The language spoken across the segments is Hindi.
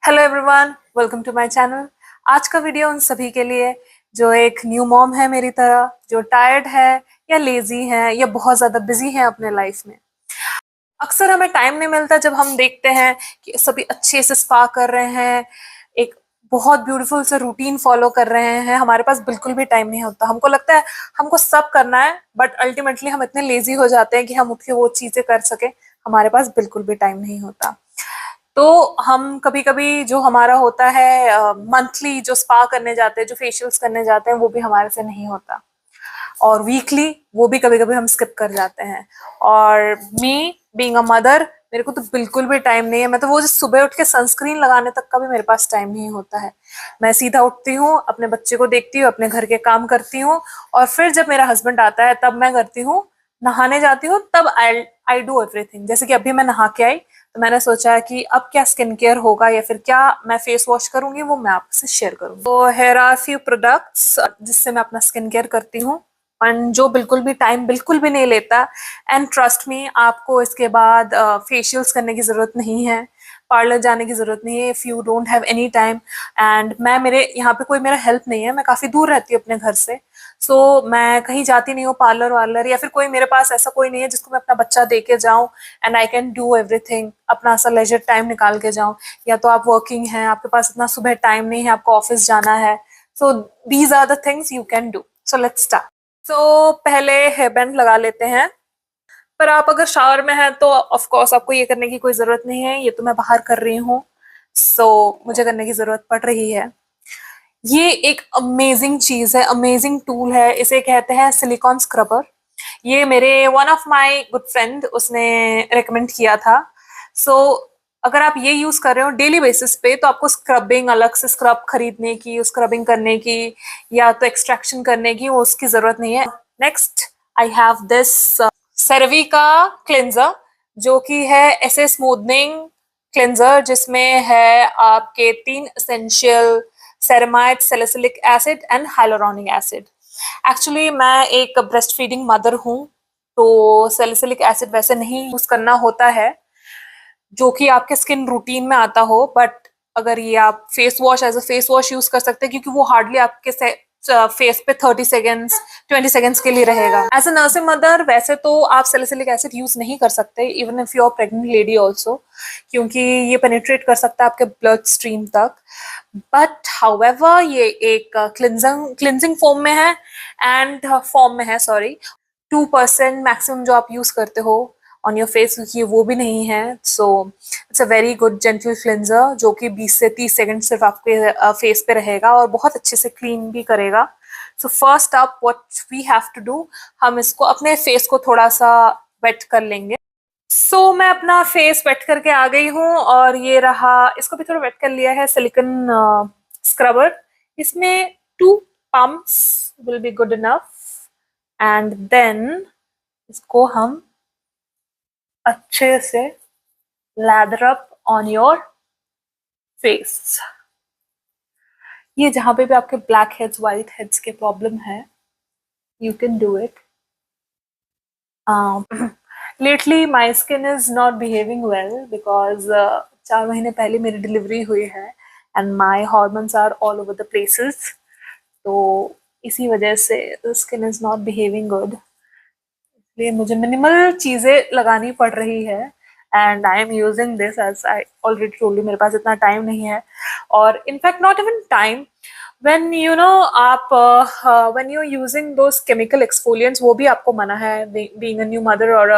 Hello everyone, welcome to my channel. आज का वीडियो उन सभी के लिए जो एक न्यू मॉम है मेरी तरह, जो टायर्ड है या लेजी है या बहुत ज्यादा बिजी है अपने लाइफ में। अक्सर हमें टाइम नहीं मिलता जब हम देखते हैं कि सभी अच्छे से स्पा कर रहे हैं, एक बहुत ब्यूटीफुल से रूटीन फॉलो कर रहे हैं। हमारे पास बिल्कुल भी टाइम नहीं होता। हमको लगता है हमको सब करना है, बट अल्टीमेटली हम इतने लेजी हो जाते हैं कि हम उठ के वो चीजें कर सके। हमारे पास बिल्कुल भी टाइम नहीं होता। तो हम कभी कभी जो हमारा होता है मंथली जो स्पा करने जाते हैं, जो फेशियल्स करने जाते हैं, वो भी हमारे से नहीं होता। और वीकली वो भी कभी कभी हम स्किप कर जाते हैं। और मी बीइंग अ मदर, मेरे को तो बिल्कुल भी टाइम नहीं है। मैं तो वो जो सुबह उठ के सनस्क्रीन लगाने तक का भी मेरे पास टाइम नहीं होता है। मैं सीधा उठती हूँ, अपने बच्चे को देखती हूँ, अपने घर के काम करती हूँ, और फिर जब मेरा हस्बैंड आता है तब मैं करती हूँ, नहाने जाती हूँ, तब आई आई डू एवरीथिंग। जैसे कि अभी मैं नहा के आई तो मैंने सोचा कि अब क्या स्किन केयर होगा या फिर क्या मैं फेस वॉश करूंगी, वो मैं आपसे शेयर करूंगी। तो हेयर आर फ्यू प्रोडक्ट्स जिससे मैं अपना स्किन केयर करती हूँ, जो बिल्कुल भी टाइम बिल्कुल भी नहीं लेता। एंड ट्रस्ट मी, आपको इसके बाद फेशियल्स करने की जरूरत नहीं है, पार्लर जाने की जरूरत नहीं है if you don't have any time. And मैं मेरे यहाँ पे कोई मेरा हेल्प नहीं है, मैं काफी दूर रहती हूँ अपने घर से। सो मैं कहीं जाती नहीं हूँ पार्लर वार्लर, या फिर कोई मेरे पास ऐसा कोई नहीं है जिसको मैं अपना बच्चा दे के जाऊँ। And I can do everything, अपना ऐसा लेजर टाइम निकाल के जाऊँ। या तो आप वर्किंग हैं, आपके पास इतना सुबह टाइम नहीं है, आपको ऑफिस जाना है। So these are the things you can do. So let's start. तो पहले हेयर बैंड लगा लेते हैं। पर आप अगर शावर में हैं तो ऑफ कोर्स आपको ये करने की कोई जरूरत नहीं है, ये तो मैं बाहर कर रही हूँ। सो मुझे करने की जरूरत पड़ रही है। ये एक अमेजिंग चीज है, अमेजिंग टूल है, इसे कहते हैं सिलिकॉन स्क्रबर। ये मेरे one of my good friend उसने रेकमेंड किया था। सो अगर आप ये यूज कर रहे हो डेली बेसिस पे, तो आपको स्क्रबिंग, अलग से स्क्रब खरीदने की, स्क्रबिंग करने की या तो एक्सट्रैक्शन करने की, वो उसकी जरूरत नहीं है। नेक्स्ट आई हैव दिस सेरवी का क्लेंजर, जो कि है ऐसे स्मूथनिंग क्लेंजर, जिसमें है आपके 3 essential ceramide, salicylic acid and hyaluronic acid. Actually मैं एक ब्रेस्ट फीडिंग मदर हूँ, तो सैलिसिलिक एसिड वैसे नहीं यूज करना होता है जो कि आपके स्किन रूटीन में आता हो। बट अगर ये आप face wash as a face wash use कर सकते हैं, क्योंकि वो हार्डली आपके फेस पे 30 सेकेंड्स 20 सेकेंड्स के लिए रहेगा। एज अ नर्सिंग मदर वैसे तो आप सैलिसिलिक एसिड यूज नहीं कर सकते, even if you are pregnant lady also, क्योंकि ये पेनिट्रेट कर सकता है आपके ब्लड स्ट्रीम तक। बट हाउएवर ये एक क्लिनजिंग फॉर्म में है, एंड फॉर्म में है, सॉरी, 2% मैक्सिमम जो आप यूज करते हो ऑन योर फेस, क्योंकि वो भी नहीं है। So it's a very good gentle cleanser, जो कि 20 से 30 सेकंड सिर्फ आपके फेस पे रहेगा और बहुत अच्छे से क्लीन भी करेगा। So first up what we have to do, हम इसको अपने फेस को थोड़ा सा वेट कर लेंगे। सो मैं अपना फेस वेट करके आ गई हूँ, और ये रहा, इसको भी थोड़ा वेट कर लिया है सिलिकॉन स्क्रबर। इसमें 2 pumps will be good enough. And then इसको हम अच्छे से lather up on your face. ये जहां पे भी आपके ब्लैक हेड्स, व्हाइट हेड्स के प्रॉब्लम है, you can do it. Lately my skin is not behaving well because 4 महीने पहले मेरी डिलीवरी हुई है, and my hormones are all over the places. तो इसी वजह से skin is not behaving good, इसलिए मुझे मिनिमल चीजें लगानी पड़ रही है। And I am using this, as I already told you, मेरे पास इतना टाइम नहीं है। और in fact not even time, when you know आप when you using those chemical exfoliants, वो भी आपको मना है, बीइंग अ न्यू मदर और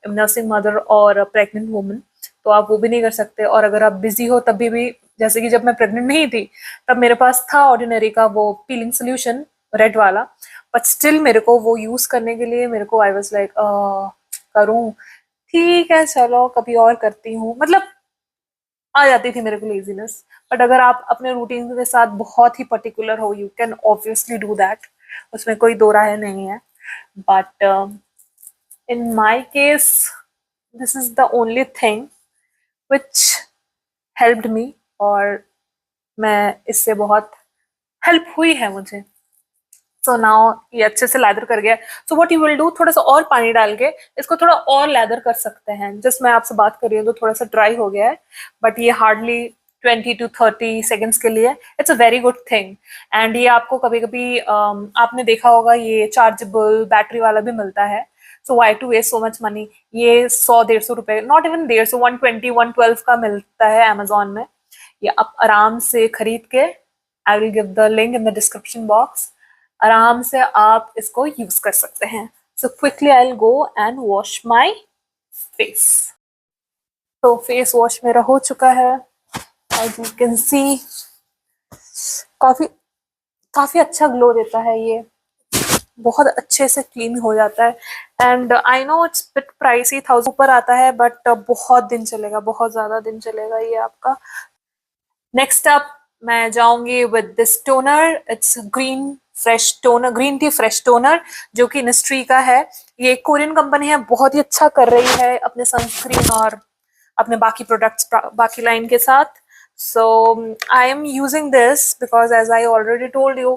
नर्सिंग मदर और प्रेग्नेंट वुमन, तो आप वो भी नहीं कर सकते। और अगर आप बिजी हो तभी भी, जैसे कि जब मैं प्रेग्नेंट नहीं थी तब मेरे पास था ऑर्डिनरी का वो पीलिंग सोल्यूशन, रेड वाला, बट स्टिल मेरे को वो यूज करने के लिए, मेरे को आई वाज लाइक करूं, ठीक है चलो कभी और करती हूँ, मतलब आ जाती थी मेरे को लेजीनेस। बट अगर आप अपने रूटीन के साथ बहुत ही पर्टिकुलर हो, you can obviously do that, उसमें कोई दो राय नहीं है। But in my case this is the only thing which helped me, और मैं इससे बहुत हेल्प हुई है मुझे। सो नाउ ये अच्छे से लैदर कर गया। So what you will do, थोड़ा सा और पानी डाल के इसको थोड़ा और लैदर कर सकते हैं। जस्ट मैं आपसे बात कर रही हूँ तो थोड़ा सा ड्राई हो गया है, बट ये हार्डली 20 to 30 सेकेंड्स के लिए, it's a very good thing. And ये आपको कभी कभी आपने देखा होगा ये चार्जेबल बैटरी वाला भी मिलता है, so why to waste so much money. ये 100-150 रुपए, नॉट इवन 150, 120-112 का मिलता है अमेजोन में। ये आप आराम से खरीद के, I will give the link in the description box, आराम से आप इसको यूज कर सकते हैं। So quickly I will go and wash my face. तो फेस वॉश मेरा हो चुका है, एज यू कैन सी काफी काफी अच्छा ग्लो देता है ये, बहुत अच्छे से क्लीन हो जाता है। And I know it's bit pricey, 1000 ऊपर आता है, बट बहुत दिन चलेगा, बहुत ज्यादा दिन चलेगा ये आपका। नेक्स्ट अप मैं जाऊंगी with this toner, it's green fresh toner, green tea fresh toner, जो कि इनिस्ट्री का है। ये कोरियन कंपनी है, बहुत ही अच्छा कर रही है अपने सनस्क्रीन और अपने बाकी प्रोडक्ट्स बाकी लाइन के साथ। So I am using this because as I already told you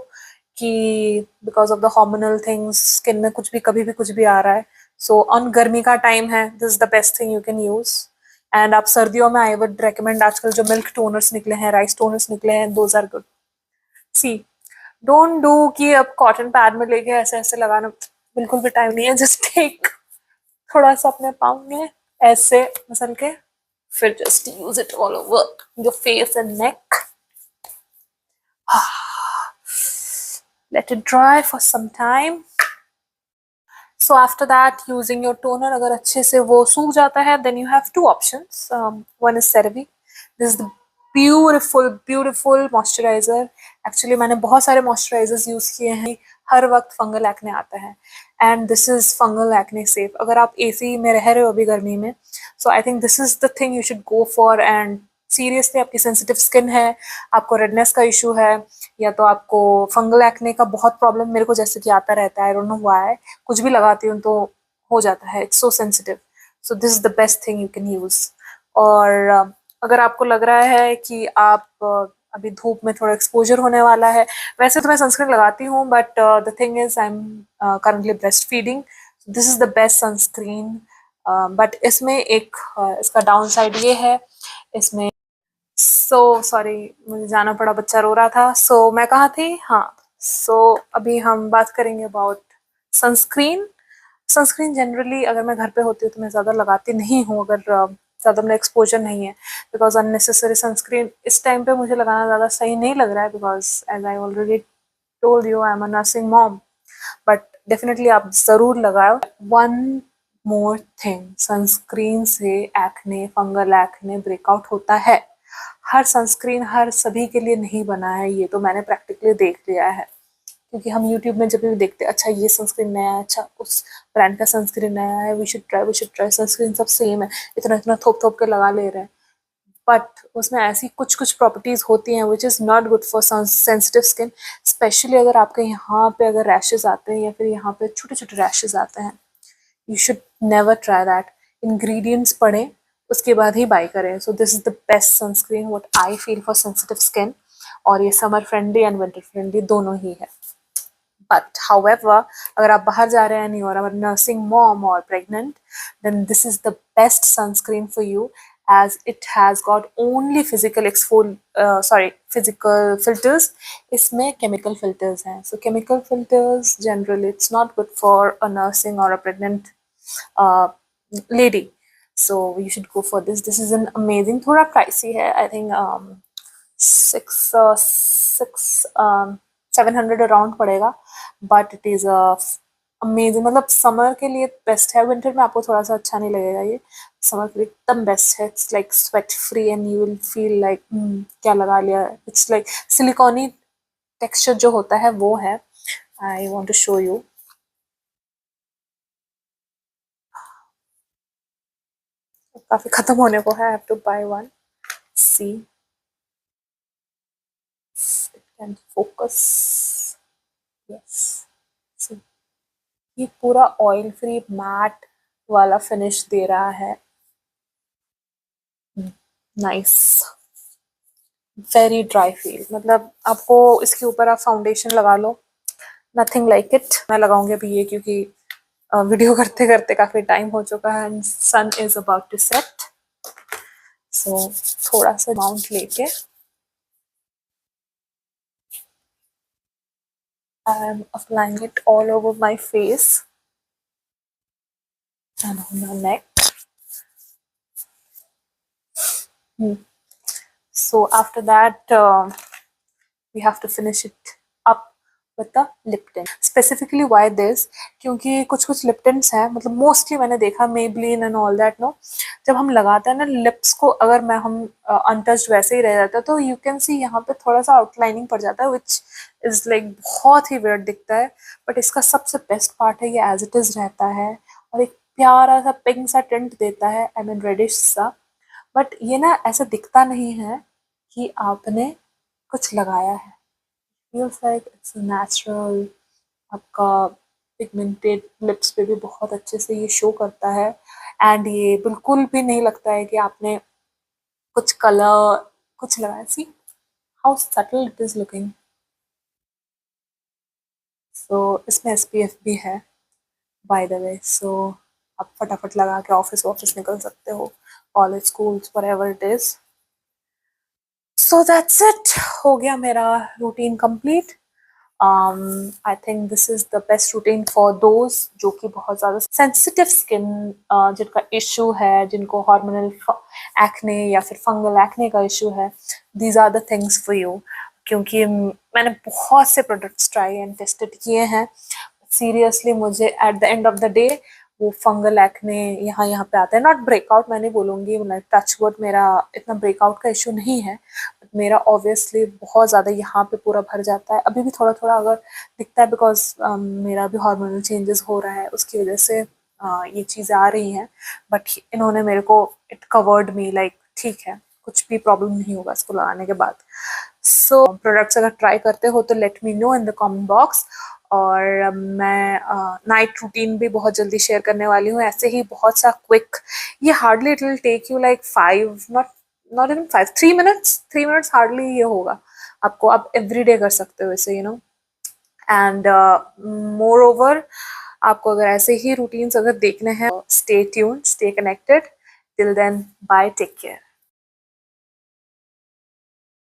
कि because of the hormonal things skin में कुछ भी कभी भी कुछ भी आ रहा है। सो ऑन गर्मी का टाइम है, this is the best thing you can use. And आप सर्दियों में आई वुड रेकमेंड, आजकल जो मिल्क टोनर्स निकले हैं, राइस टोनर्स निकले हैं, those are good. See don't do कि अब कॉटन पैड में लेके ऐसे ऐसे लगाना, बिल्कुल भी टाइम नहीं है। जस्ट टेक थोड़ा सा अपने पाँव में ऐसे मसल के, फिर just use it all over your face and neck. Let it dry for some time. So after that using your toner, अगर अच्छे से वो सूख जाता है, then you have two options. One is CeraVe, this is the beautiful beautiful moisturiser. Actually मैंने बहुत सारे मॉइस्चराइजर्स यूज किए हैं, हर वक्त फंगल एक्ने आता है, and this is fungal acne safe. अगर आप एसी में रह रहे हो अभी गर्मी में, so I think this is the thing you should go for. And seriously आपकी सेंसिटिव स्किन है, आपको रेडनेस का इशू है, या तो आपको फंगल एक्ने का बहुत प्रॉब्लम, मेरे को जैसे कि आता रहता है, आई डोंट नो व्हाई, कुछ भी लगाती हूँ तो हो जाता है, it's so sensitive. So this is the best thing you can use. और अगर आपको लग रहा है कि आप अभी धूप में थोड़ा एक्सपोजर होने वाला है, वैसे तो मैं सनस्क्रीन लगाती हूँ, but the thing is I am currently breast feeding, this is the best sunscreen. But इसमें एक इसका डाउन साइड ये है, इसमें सॉरी मुझे जाना पड़ा, बच्चा रो रहा था। मैं कहाँ थी, हाँ। अभी हम बात करेंगे अबाउट सनस्क्रीन। सनस्क्रीन जनरली अगर मैं घर पे होती हूँ तो मैं ज़्यादा लगाती नहीं हूँ, अगर ज़्यादा मेरा एक्सपोजर नहीं है, बिकॉज अननेसेसरी सनस्क्रीन इस टाइम पे मुझे लगाना ज़्यादा सही नहीं लग रहा है, because as I already told you I am a nursing mom. But definitely आप ज़रूर लगाओ। वन मोर थिंग, सनस्क्रीन से एक्ने, फंगल एक्ने ब्रेकआउट होता है। हर सनस्क्रीन हर सभी के लिए नहीं बना है, ये तो मैंने प्रैक्टिकली देख लिया है, क्योंकि हम यूट्यूब में जब भी देखते हैं, अच्छा ये सनस्क्रीन नया है, अच्छा उस ब्रांड का सनस्क्रीन नया है, वी शुड ट्राई, सनस्क्रीन सब सेम है, इतना इतना थोप थोप के लगा ले रहे हैं, बट उसमें ऐसी कुछ कुछ प्रॉपर्टीज होती हैं which is not good for sensitive skin. Specially अगर आपके यहाँ पे अगर रैशेज आते हैं या फिर यहाँ पे छोटे छोटे रैशेज आते हैं, you should never try that. Ingredients पढ़ें, उसके बाद ही बाय करें। So this is the best sunscreen what I feel for sensitive skin, और ये summer friendly and winter friendly दोनों ही है। बट हाउएवर, अगर आप बाहर जा रहे हैं नहीं, और अगर नर्सिंग मॉम और pregnant, then this is the best sunscreen for you, as it has got only physical filters. इसमें chemical filters हैं, so chemical filters generally it's not good for a nursing or a pregnant lady, so you should go for this. This is an amazing, थोड़ा pricey है, I think 700 अराउंड पड़ेगा, बट इट इज अमेजिंग। मतलब समर के लिए बेस्ट है, विंटर में आपको थोड़ा सा अच्छा नहीं लगेगा, ये समर के लिए एकदम बेस्ट है। It's like sweat free and you will feel like क्या लगा लिया। इट्स लाइक सिलिकॉनी टेक्सचर जो होता है वो है। I want to show you. काफी खत्म होने को है, I have to buy one. See it can focus, yes. See ये पूरा ऑयल फ्री मैट वाला फिनिश दे रहा है, नाइस, वेरी ड्राई फील। मतलब आपको इसके ऊपर आप फाउंडेशन लगा लो, नथिंग लाइक इट। मैं लगाऊंगी अभी ये, क्योंकि वीडियो करते करते काफी टाइम हो चुका है and sun is about to set. So थोड़ा सा अमाउंट लेके I am applying it all over my face and on my neck. So after that, we have to finish it up with the lip tint. Specifically why this? क्योंकि कुछ कुछ lip tints हैं, मतलब मोस्टली मैंने देखा Maybelline and all that, no, जब हम लगाते हैं ना लिप्स को, अगर मैं हम अनटच्ड वैसे ही रह जाता है तो यू कैन सी यहाँ पे थोड़ा सा आउटलाइनिंग पड़ जाता है, विच इज लाइक बहुत ही वियर्ड दिखता है। बट इसका सबसे बेस्ट पार्ट है ये एज इट इज रहता है और एक प्यारा सा पिंक सा टिंट देता है, आई मीन रेडिश सा। बट ये ना ऐसा दिखता नहीं है कि आपने कुछ लगाया है, feels like it's natural। आपका पिगमेंटेड लिप्स पे भी बहुत अच्छे से ये शो करता है एंड ये बिल्कुल भी नहीं लगता है कि आपने कुछ कलर कुछ लगाया। See how subtle it is looking. So इसमें एसपीएफ भी है बाय द वे, सो आप फटाफट लगा के ऑफिस ऑफिस निकल सकते हो, college schools whatever it is. So that's it, हो गया मेरा routine complete. I think this is the best routine for those जो कि बहुत ज़्यादा सेंसिटिव स्किन, जिनका इशू है, जिनको हार्मोनल एक्ने या फिर फंगल एक्ने का इशू है। These are the things for you, क्योंकि मैंने बहुत से प्रोडक्ट्स ट्राई एंड टेस्टेड किए हैं। सीरियसली मुझे at the end of the day वो फंगल एक्ने यहाँ यहाँ पे आता है, नॉट ब्रेकआउट मैं नहीं बोलूँगी, मतलब टच वुड मेरा इतना ब्रेकआउट का इशू नहीं है, मेरा ऑब्वियसली बहुत ज़्यादा यहाँ पे पूरा भर जाता है। अभी भी थोड़ा थोड़ा अगर दिखता है बिकॉज मेरा भी हार्मोनल चेंजेस हो रहा है, उसकी वजह से ये चीज़ें आ रही हैं। बट इन्होंने मेरे को इट कवर्ड मी लाइक ठीक है, कुछ भी प्रॉब्लम नहीं होगा इसको लगाने के बाद। सो प्रोडक्ट्स अगर ट्राई करते हो तो let me know in the comment box. और मैं नाइट रूटीन भी बहुत जल्दी शेयर करने वाली हूँ, ऐसे ही बहुत सा क्विक। ये hardly it will take you like 5 not even 5 3 minutes hardly ये होगा आपको, आप एवरी डे कर सकते हो इसे, you know. And moreover आपको अगर ऐसे ही रूटीन्स अगर देखने हैं, stay tuned, stay connected. Till then bye, take care.